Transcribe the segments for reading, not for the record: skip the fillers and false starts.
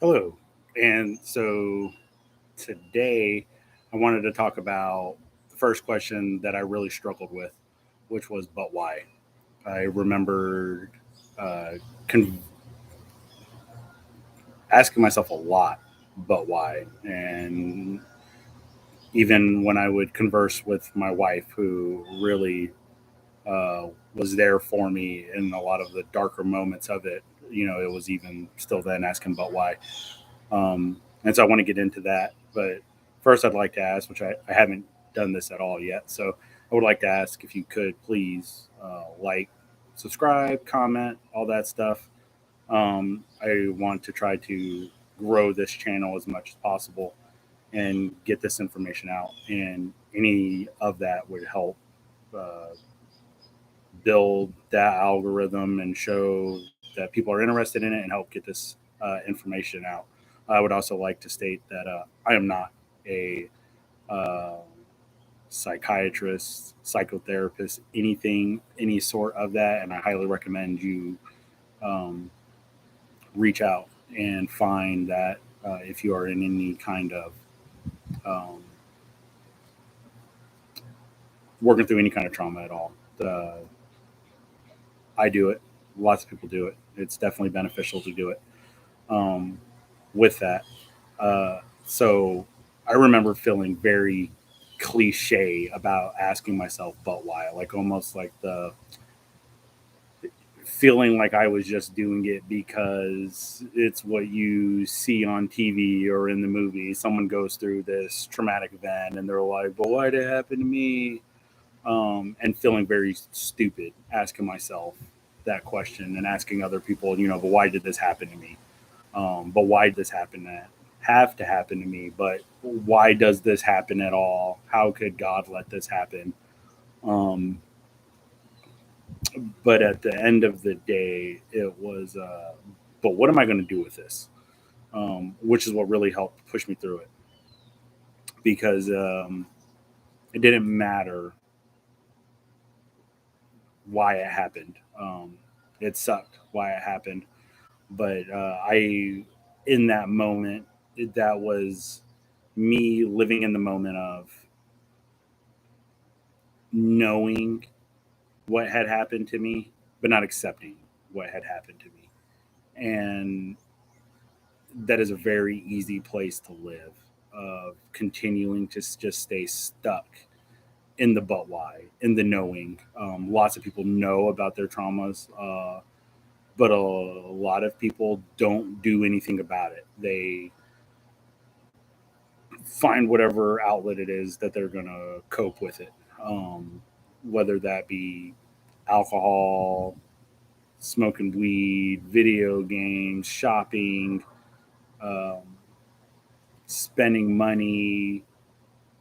Hello. And so today I wanted to talk about the first question that I really struggled with, which was, but why? I remembered uh, con- asking myself a lot, but why? And even when I would converse with my wife, who really was there for me in a lot of the darker moments of it, it was even still then asking, but why? And so I want to get into that. But first, I'd like to ask, which I haven't done this at all yet. So I would like to ask if you could please like, subscribe, comment, all that stuff. I want to try to grow this channel as much as possible and get this information out. And any of that would help uh, build that algorithm and show that people are interested in it and help get this information out. I would also like to state that I am not a uh, psychiatrist, psychotherapist, anything, any sort of that, and I highly recommend you um, reach out and find that if you are in any kind of um, working through any kind of trauma at all. I do it. Lots of people do it. It's definitely beneficial to do it. Um, with that. So I remember feeling very cliche about asking myself, but why? Like almost like the feeling like I was just doing it because it's what you see on TV or in the movie. Someone goes through this traumatic event and they're like, but why did it happen to me? And feeling very stupid asking myself that question and asking other people, but why did this happen to me? But why did this have to happen to me? But why does this happen at all? How could God let this happen? Um, but at the end of the day, it was, but what am I going to do with this? Which is what really helped push me through it because it didn't matter why it happened. It sucked why it happened, but in that moment, that was me living in the moment of knowing what had happened to me, but not accepting what had happened to me. And that is a very easy place to live, of continuing to just stay stuck in the but why, in the knowing. Lots of people know about their traumas, but a lot of people don't do anything about it. They find whatever outlet it is that they're going to cope with it, whether that be alcohol, smoking weed, video games, shopping, um, spending money.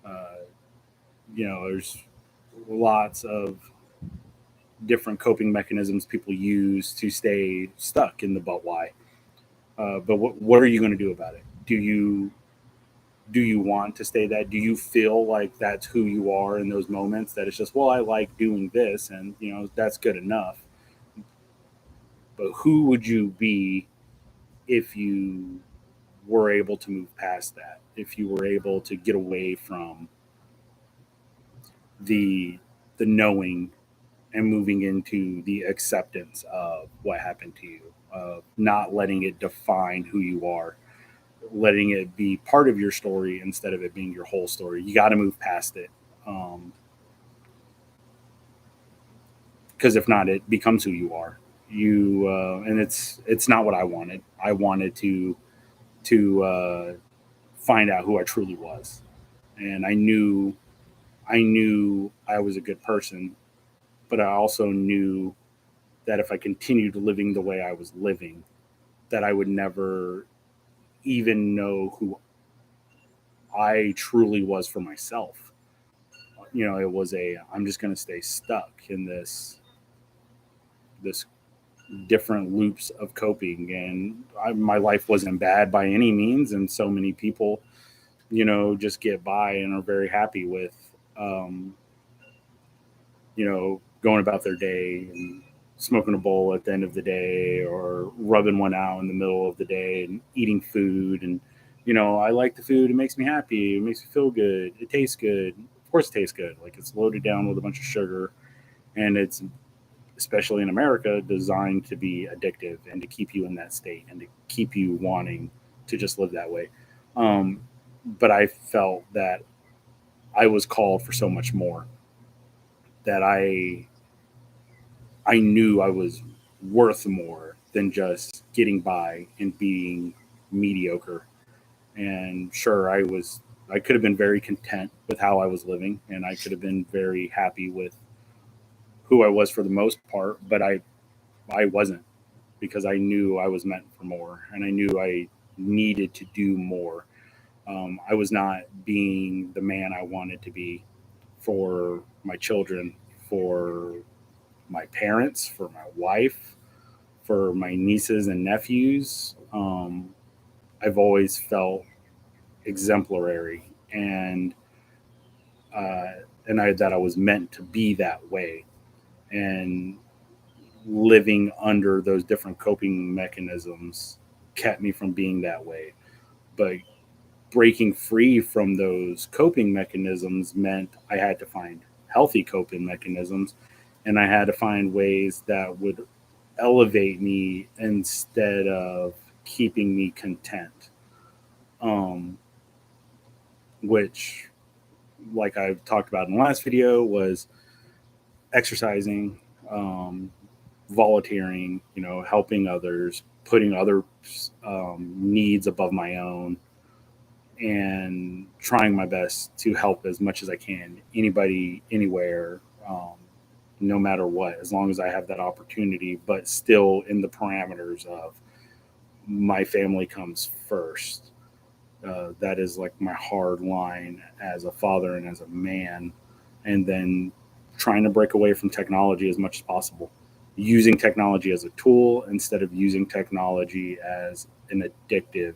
Uh, there's lots of different coping mechanisms people use to stay stuck in the but why. But what are you going to do about it? Do you want to stay that? Do you feel like that's who you are in those moments? That it's just, well, I like doing this, and that's good enough. But who would you be if you were able to move past that, if you were able to get away from the the knowing and moving into the acceptance of what happened to you, of not letting it define who you are, letting it be part of your story instead of it being your whole story. You got to move past it, because if not, it becomes who you are. And it's not what I wanted. I wanted to find out who I truly was, and I knew I was a good person, but I also knew that if I continued living the way I was living, that I would never even know who I truly was for myself. It was I'm just going to stay stuck in this different loops of coping, and my life wasn't bad by any means, and so many people just get by and are very happy with um, going about their day and smoking a bowl at the end of the day, or rubbing one out in the middle of the day and eating food. And I like the food. It makes me happy. It makes me feel good. It tastes good. Of course it tastes good. Like, it's loaded down with a bunch of sugar, and it's, especially in America, designed to be addictive and to keep you in that state and to keep you wanting to just live that way. Um, but I felt that I was called for so much more, that I knew I was worth more than just getting by and being mediocre. And sure, I could have been very content with how I was living, and I could have been very happy with who I was for the most part, but I wasn't, because I knew I was meant for more, and I knew I needed to do more. I was not being the man I wanted to be for my children, for my parents, for my wife, for my nieces and nephews. I've always felt exemplary, uh, and that I was meant to be that way. And living under those different coping mechanisms kept me from being that way. But breaking free from those coping mechanisms meant I had to find healthy coping mechanisms, and I had to find ways that would elevate me instead of keeping me content. Um, which, like I talked about in the last video, was exercising, um, volunteering, helping others, putting other needs above my own, and trying my best to help as much as I can, anybody, anywhere, no matter what, as long as I have that opportunity, but still in the parameters of my family comes first. That is like my hard line as a father and as a man. And then trying to break away from technology as much as possible, using technology as a tool instead of using technology as an addictive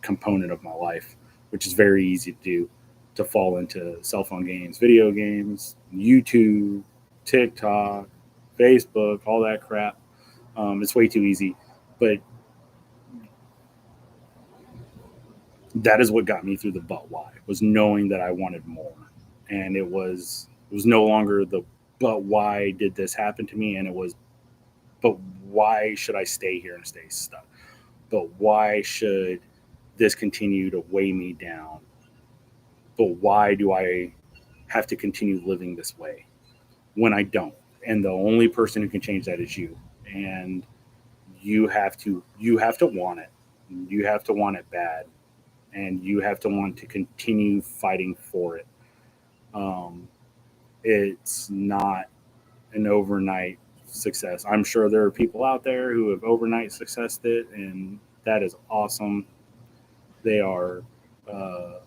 component of my life, which is very easy to do, to fall into cell phone games, video games, YouTube, TikTok, Facebook, all that crap. It's way too easy. But that is what got me through the but why, was knowing that I wanted more. And it was no longer the but why did this happen to me, and it was but why should I stay here and stay stuck? But why should this continue to weigh me down? But why do I have to continue living this way when I don't? And the only person who can change that is you. And you have to want it. You have to want it bad, and you have to want to continue fighting for it. Um, it's not an overnight success. I'm sure there are people out there who have overnight successed it, and that is awesome. They are uh,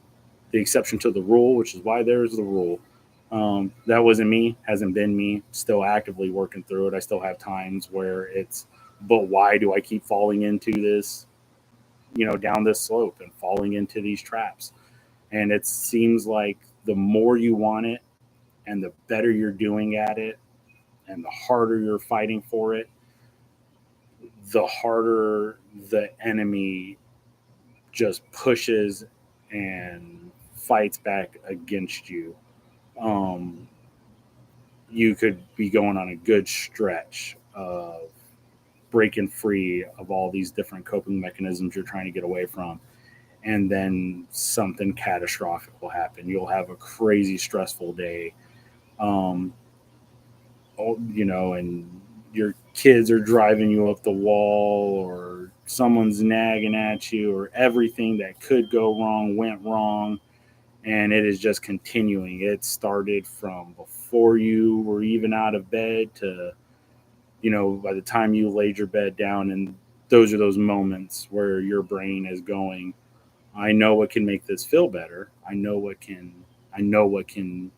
the exception to the rule, which is why there's the rule. That wasn't me, hasn't been me. Still actively working through it. I still have times where it's, but why do I keep falling into this, down this slope and falling into these traps? And it seems like the more you want it and the better you're doing at it and the harder you're fighting for it, the harder the enemy just pushes and fights back against you. Um, you could be going on a good stretch of breaking free of all these different coping mechanisms you're trying to get away from, and then something catastrophic will happen. You'll have a crazy stressful day, um, and your kids are driving you up the wall, or someone's nagging at you, or everything that could go wrong went wrong, and it is just continuing. It started from before you were even out of bed to, by the time you laid your bed down. And those are those moments where your brain is going, I know what can make this feel better. I know what can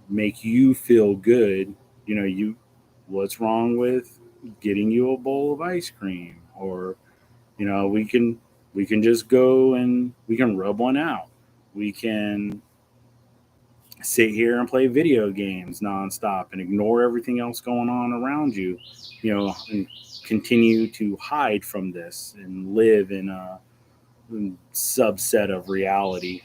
make you feel good. What's wrong with getting you a bowl of ice cream? Or, we can just go and we can rub one out. We can sit here and play video games nonstop and ignore everything else going on around you, and continue to hide from this and live in a subset of reality.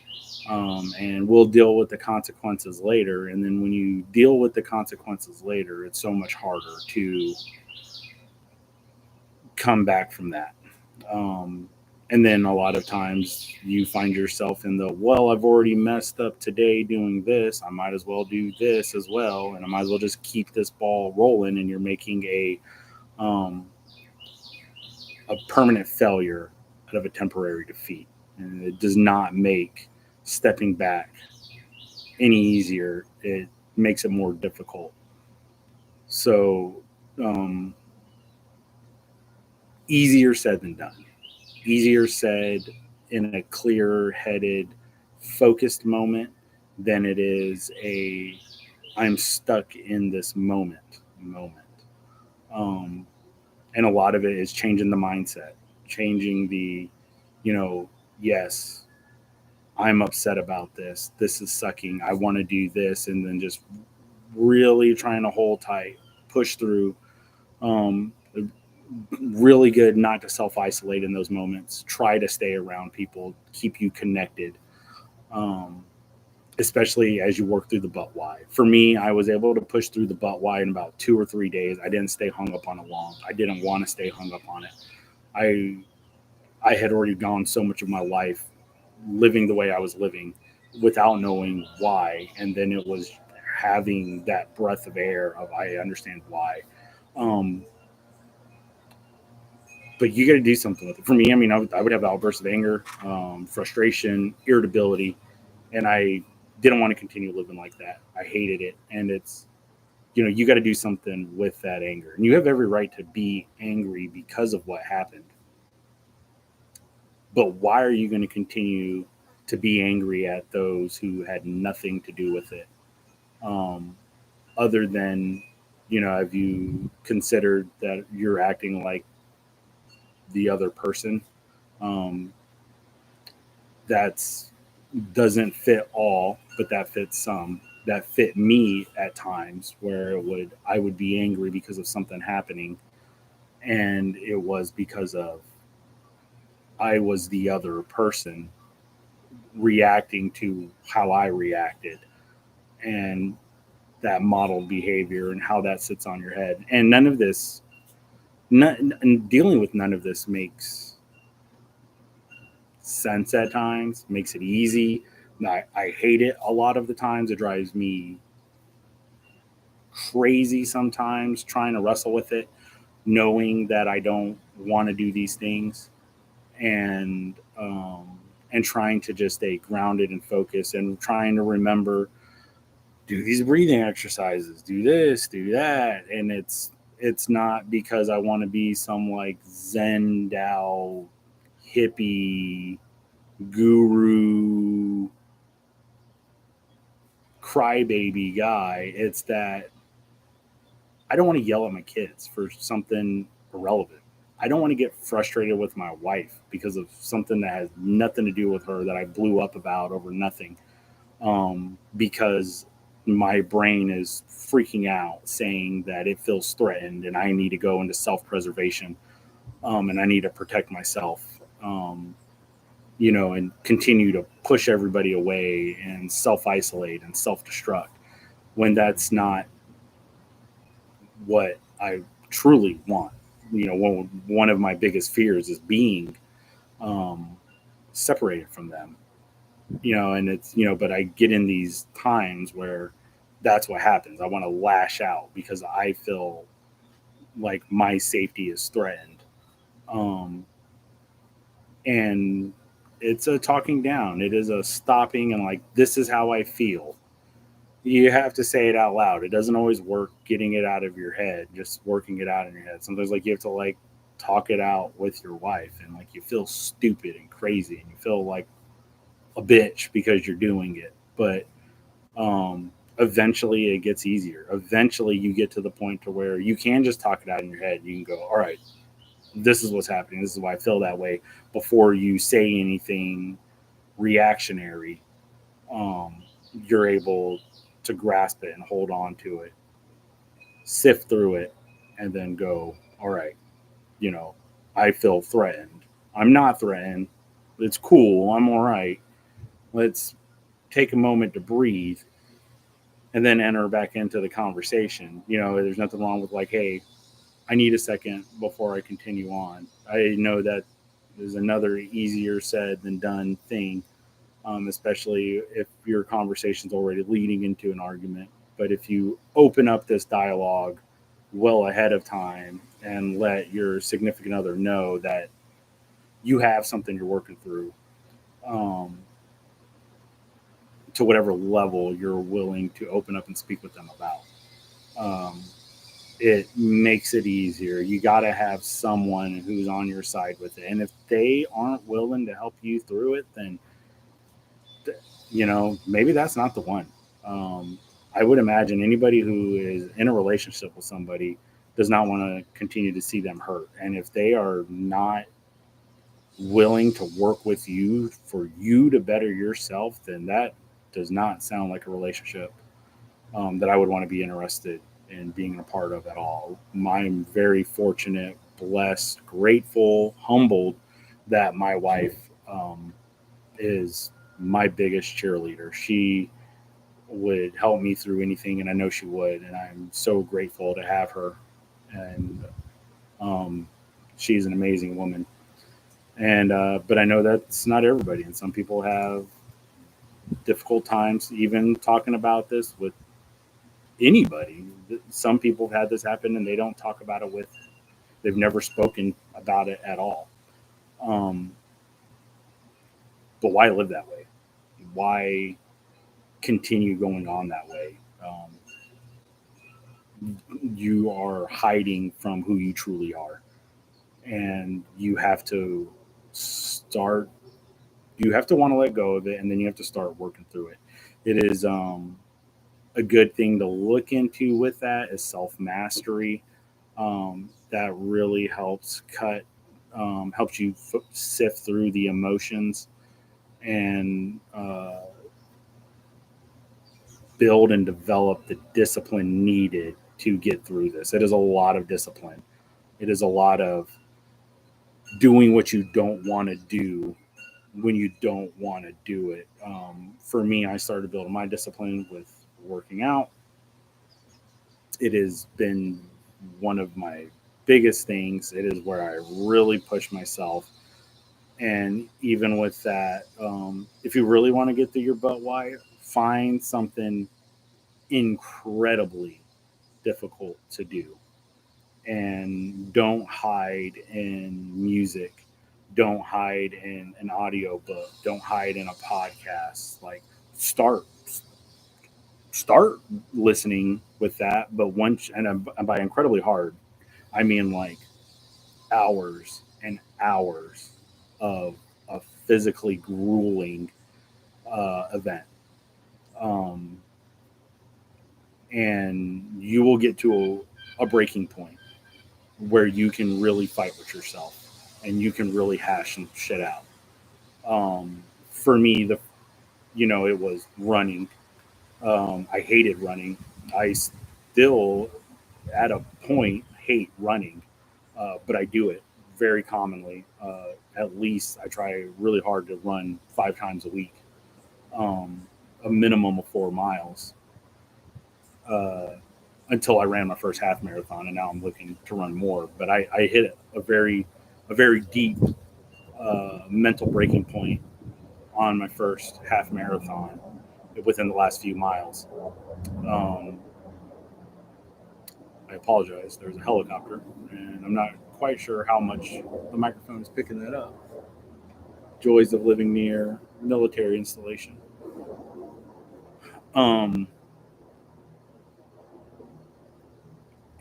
And we'll deal with the consequences later. And then when you deal with the consequences later, it's so much harder to come back from that. Um, and then a lot of times you find yourself in the, well, I've already messed up today doing this. I might as well do this as well. And I might as well just keep this ball rolling. And you're making um, a permanent failure out of a temporary defeat. And it does not make stepping back any easier. It makes it more difficult. So, um, easier said than done. Easier said in a clear headed, focused moment than it is a I'm stuck in this moment. Um, and a lot of it is changing the mindset, changing the, you know, yes, I'm upset about this. This is sucking. I want to do this. And then just really trying to hold tight, push through. Um, really good not to self isolate in those moments. Try to stay around people, keep you connected, um, especially as you work through the but why. For me, I was able to push through the but why in about 2 or 3 days. I didn't stay hung up on it long. I didn't want to stay hung up on it. I I had already gone so much of my life living the way I was living without knowing why, and then it was having that breath of air of I understand why. Um, but you got to do something with it. For me, I mean, I would have outbursts of anger, frustration, irritability, and I didn't want to continue living like that. I hated it, and it's you got to do something with that anger, and you have every right to be angry because of what happened. But why are you going to continue to be angry at those who had nothing to do with it? Um, Other than, have you considered that you're acting like the other person? Um, that's doesn't fit all, but that fits some. That fit me at times where I would be angry because of something happening, and it was because of I was the other person reacting to how I reacted, and that modeled behavior and how that sits on your head. And none of this, dealing with none of this makes sense at times, makes it easy. I hate it a lot of the times. It drives me crazy sometimes trying to wrestle with it, knowing that I don't want to do these things, and and trying to just stay grounded and focused and trying to remember, do these breathing exercises, do this, do that. And it's not because I want to be some like Zen Dao hippie guru crybaby guy. It's that I don't want to yell at my kids for something irrelevant. I don't want to get frustrated with my wife because of something that has nothing to do with her that I blew up about over nothing. Because my brain is freaking out saying that it feels threatened and I need to go into self preservation, and I need to protect myself, and continue to push everybody away and self isolate and self destruct when that's not what I truly want. One of my biggest fears is being um, separated from them. And it's, but I get in these times where that's what happens. I want to lash out because I feel like my safety is threatened. Um, and it's a talking down. It is a stopping and like, this is how I feel. You have to say it out loud. It doesn't always work getting it out of your head, just working it out in your head. Sometimes like you have to like talk it out with your wife, and like you feel stupid and crazy and you feel like a bitch because you're doing it. But eventually it gets easier. Eventually you get to the point to where you can just talk it out in your head. You can go, all right, this is what's happening. This is why I feel that way, before you say anything reactionary. Um, you're able to grasp it and hold on to it, sift through it, and then go, all right, you know, I feel threatened. I'm not threatened. It's cool. I'm all right. Let's take a moment to breathe and then enter back into the conversation. There's nothing wrong with like, hey, I need a second before I continue on. I know that is another easier said than done thing, especially if your conversation's already leading into an argument. But if you open up this dialogue well ahead of time and let your significant other know that you have something you're working through, um, to whatever level you're willing to open up and speak with them about, um, it makes it easier. You got to have someone who's on your side with it. And if they aren't willing to help you through it, then maybe that's not the one. Um, I would imagine anybody who is in a relationship with somebody does not want to continue to see them hurt. And if they are not willing to work with you for you to better yourself, then that does not sound like a relationship that I would want to be interested in being a part of at all. I'm very fortunate, blessed, grateful, humbled that my wife is my biggest cheerleader. She would help me through anything, and I know she would. And I'm so grateful to have her. And um, she's an amazing woman. And but I know that's not everybody, and some people have difficult times even talking about this with anybody. Some people have had this happen, and they don't talk about it with. They've never spoken about it at all. Um, but why live that way? Why continue going on that way? You are hiding from who you truly are, and you have to start. You have to want to let go of it, and then you have to start working through it. It is a good thing to look into with that is self mastery. That really helps you sift through the emotions and build and develop the discipline needed to get through this. It is a lot of discipline. It is a lot of doing what you don't want to do when you don't want to do it. For me, I started building my discipline with working out. It has been one of my biggest things. It is where I really push myself. And even with that, if you really want to get through your butt wire, find something incredibly difficult to do. And don't hide in music. Don't hide in an audiobook. Don't hide in a podcast. Like start start listening with that. But once, and by incredibly hard, I mean like hours and hours of a physically grueling event. Um, and you will get to a breaking point where you can really fight with yourself and you can really hash some shit out. For me, it was running. I hated running. I still, at a point, hate running, but I do it very commonly. At least I try really hard to run 5 times a week, um, a minimum of 4 miles, uh, until I ran my first half marathon, and now I'm looking to run more. But I hit a very deep mental breaking point on my first half marathon within the last few miles. Um, I apologize. There's a helicopter, and I'm not quite sure how much the microphone is picking that up. Joys of living near military installation. Um,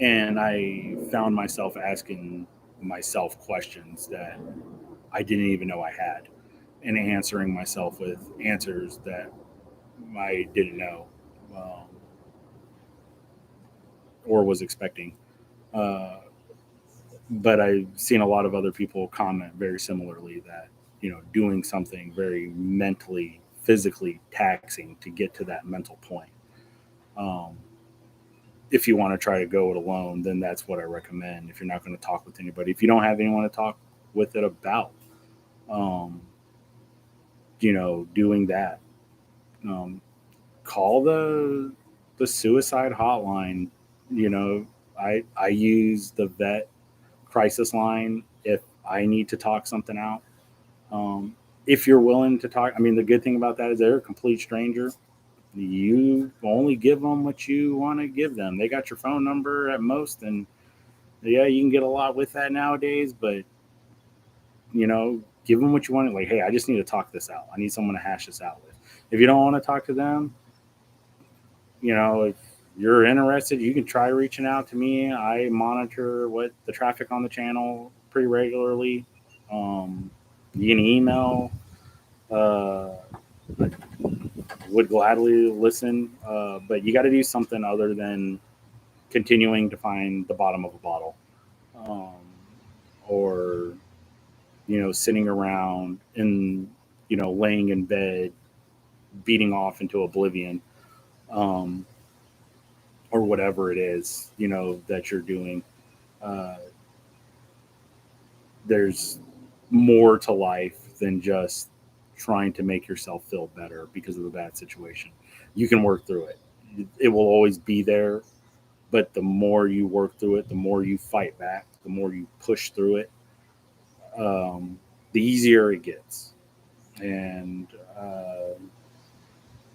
And I found myself asking myself questions that I didn't even know I had, and answering myself with answers that I didn't know, um, or was expecting. Uh, but I've seen a lot of other people comment very similarly that, doing something very mentally, physically taxing to get to that mental point. Um, if you want to try to go it alone, then that's what I recommend. If you're not going to talk with anybody, if you don't have anyone to talk with it about, um, doing that, um, call the suicide hotline. You know, I use the vet crisis line if I need to talk something out. Um, if you're willing to talk, I mean, the good thing about that is they're a complete stranger. You only give them what you want to give them. They got your phone number at most, and yeah, you can get a lot with that nowadays. But give them what you want. Like, hey, I just need to talk this out. I need someone to hash this out with. If you don't want to talk to them, if you're interested, you can try reaching out to me. I monitor what the traffic on the channel pretty regularly. You can email. Uh, would gladly listen, but you got to do something other than continuing to find the bottom of a bottle, um, or sitting around and laying in bed, beating off into oblivion, um, or whatever it is that you're doing. Uh, there's more to life than just trying to make yourself feel better because of a bad situation. You can work through it. It will always be there, but the more you work through it, the more you fight back, the more you push through it, the easier it gets. And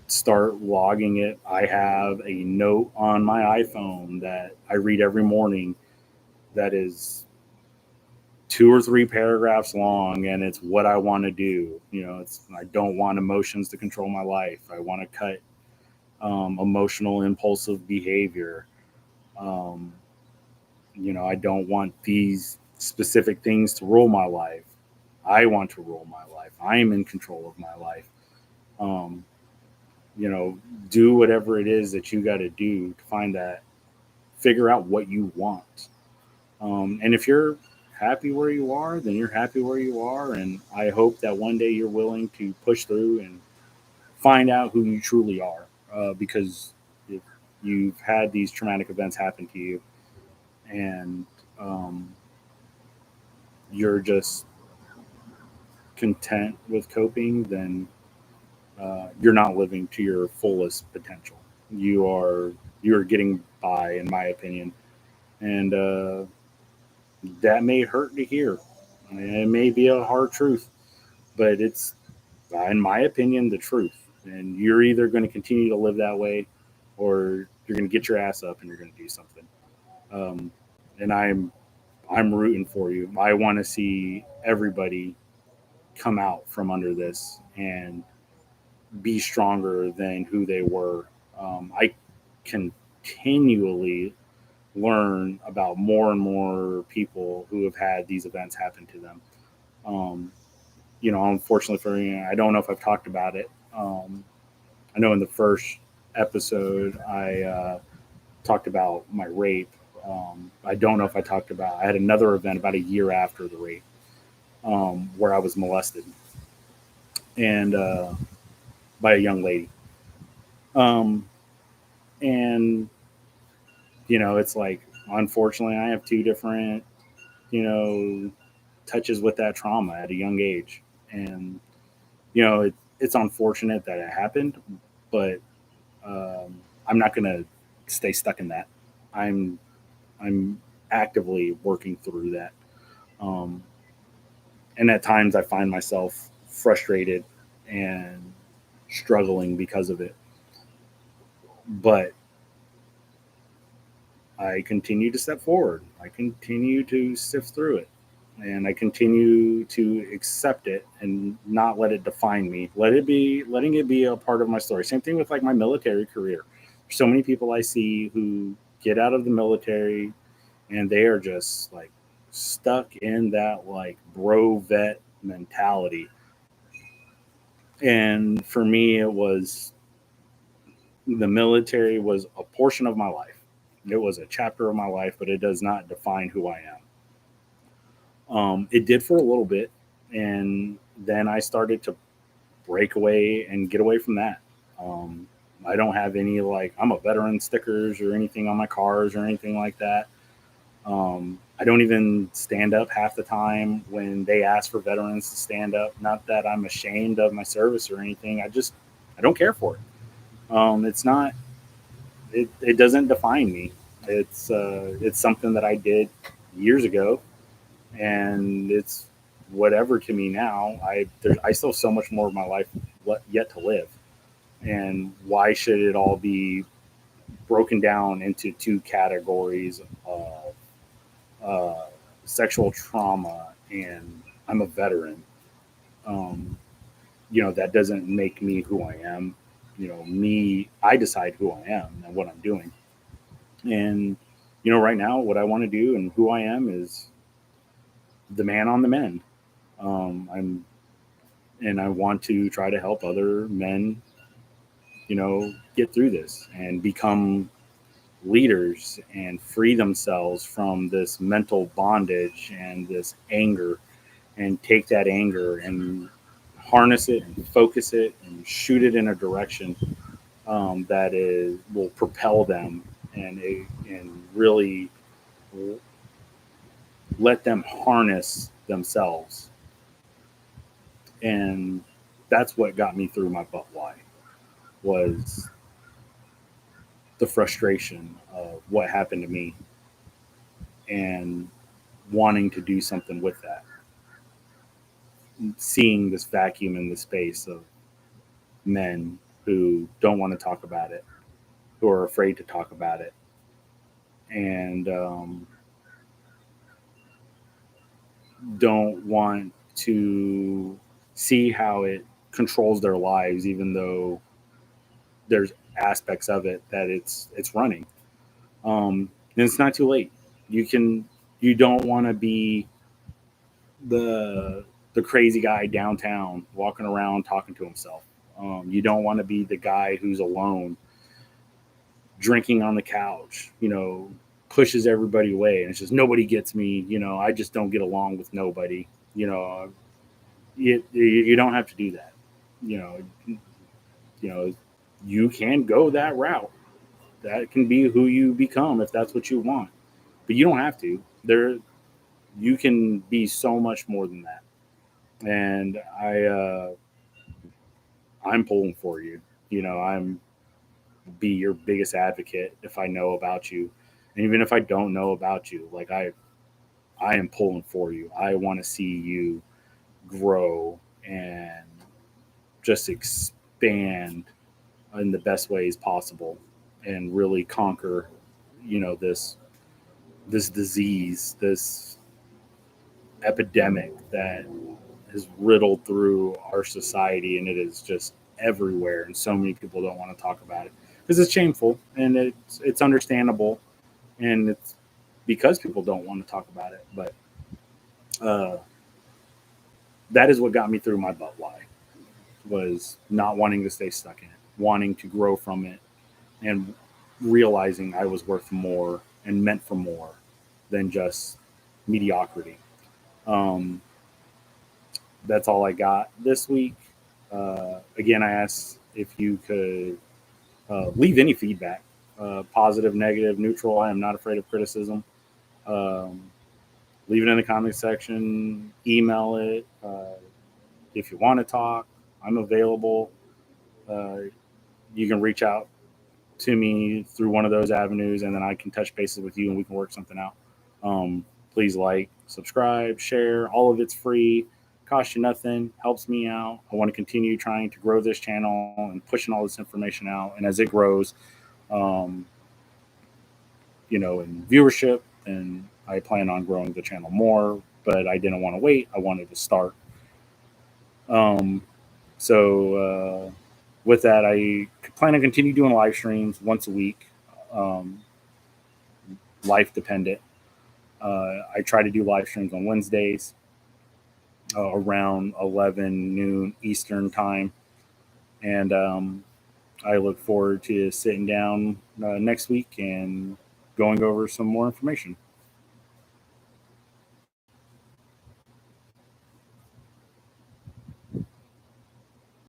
start logging it. I have a note on my iPhone that I read every morning that is 2 or 3 paragraphs long, and it's what I want to do. It's I don't want emotions to control my life. I want to cut emotional impulsive behavior. Um, I don't want these specific things to rule my life. I want to rule my life. I am in control of my life. Um, you know, do whatever it is that you got to do to find that, figure out what you want. And if you're happy where you are, then you're happy where you are. And I hope that one day you're willing to push through and find out who you truly are. Because if you've had these traumatic events happen to you, and um, you're just content with coping, then you're not living to your fullest potential. You are getting by, in my opinion, and that may hurt to hear. It may be a hard truth, but it's, in my opinion, the truth. And you're either going to continue to live that way, or you're going to get your ass up and you're going to do something. Um, and I'm rooting for you. I want to see everybody come out from under this and be stronger than who they were. I continually learn about more and more people who have had these events happen to them. Um, Unfortunately for me, I don't know if I've talked about it. I know in the first episode I talked about my rape. I don't know if I talked about. I had another event about a year after the rape, where I was molested and by a young lady. Um, and it's like, unfortunately, I have two different you know touches with that trauma at a young age, and it's unfortunate that it happened, but I'm not going to stay stuck in that. I'm I'm actively working through that, um, and at times I find myself frustrated and struggling because of it. But I continue to step forward. I continue to sift through it, and I continue to accept it and not let it define me. Letting it be a part of my story. Same thing with like my military career. There's so many people I see who get out of the military, and they are just like stuck in that like bro vet mentality. And for me, it was the military was a portion of my life. It was a chapter of my life, but it does not define who I am. It did for a little bit, and then I started to break away and get away from that. Um, I don't have any like I'm a veteran stickers or anything on my cars or anything like that. I don't even stand up half the time when they ask for veterans to stand up. Not that I'm ashamed of my service or anything. I don't care for it. It's not. It doesn't define me. It's something that I did years ago, and it's whatever to me now. I still have so much more of my life yet to live, and why should it all be broken down into two categories of uh, sexual trauma and I'm a veteran? Um, that doesn't make me who I am. I decide who I am and what I'm doing. And right now, what I want to do and who I am is the man on the men. I'm and I want to try to help other men, get through this and become leaders and free themselves from this mental bondage and this anger, and take that anger and harness it and focus it and shoot it in a direction that will propel them, and really let them harness themselves. And that's what got me through my butt why, was the frustration of what happened to me and wanting to do something with that, seeing this vacuum in the space of men who don't want to talk about it, who are afraid to talk about it, and don't want to see how it controls their lives, even though there's aspects of it that it's running. And it's not too late. You don't want to be the the crazy guy downtown walking around talking to himself. You don't want to be the guy who's alone drinking on the couch, pushes everybody away, and it's just nobody gets me. I just don't get along with nobody. You don't have to do that. You know, you know, you can go that route. That can be who you become if that's what you want. But you don't have to. You can be so much more than that. And I'm pulling for you. I'm be your biggest advocate if I know about you, and even if I don't know about you, like I am pulling for you. I want to see you grow and just expand in the best ways possible, and really conquer, this disease, this epidemic that has riddled through our society, and it is just everywhere. And so many people don't want to talk about it because it's shameful, and it's understandable, and it's because people don't want to talk about it. But uh, that is what got me through my butt why, was not wanting to stay stuck in it, wanting to grow from it, and realizing I was worth more and meant for more than just mediocrity. Um, that's all I got this week. Again, I asked if you could leave any feedback, positive, negative, neutral. I am not afraid of criticism. Um, Leave it in the comment section, email it. If you want to talk, I'm available. Uh, you can reach out to me through one of those avenues, and then I can touch bases with you and we can work something out. Please like, subscribe, share. All of it's free, costs you nothing, helps me out. I want to continue trying to grow this channel and pushing all this information out. And as it grows, um, in viewership, and I plan on growing the channel more, but I didn't want to wait. I wanted to start. Um, so with that, I plan to continue doing live streams once a week. Um, life dependent. I try to do live streams on Wednesdays around 11 noon Eastern time. And I look forward to sitting down next week and going over some more information.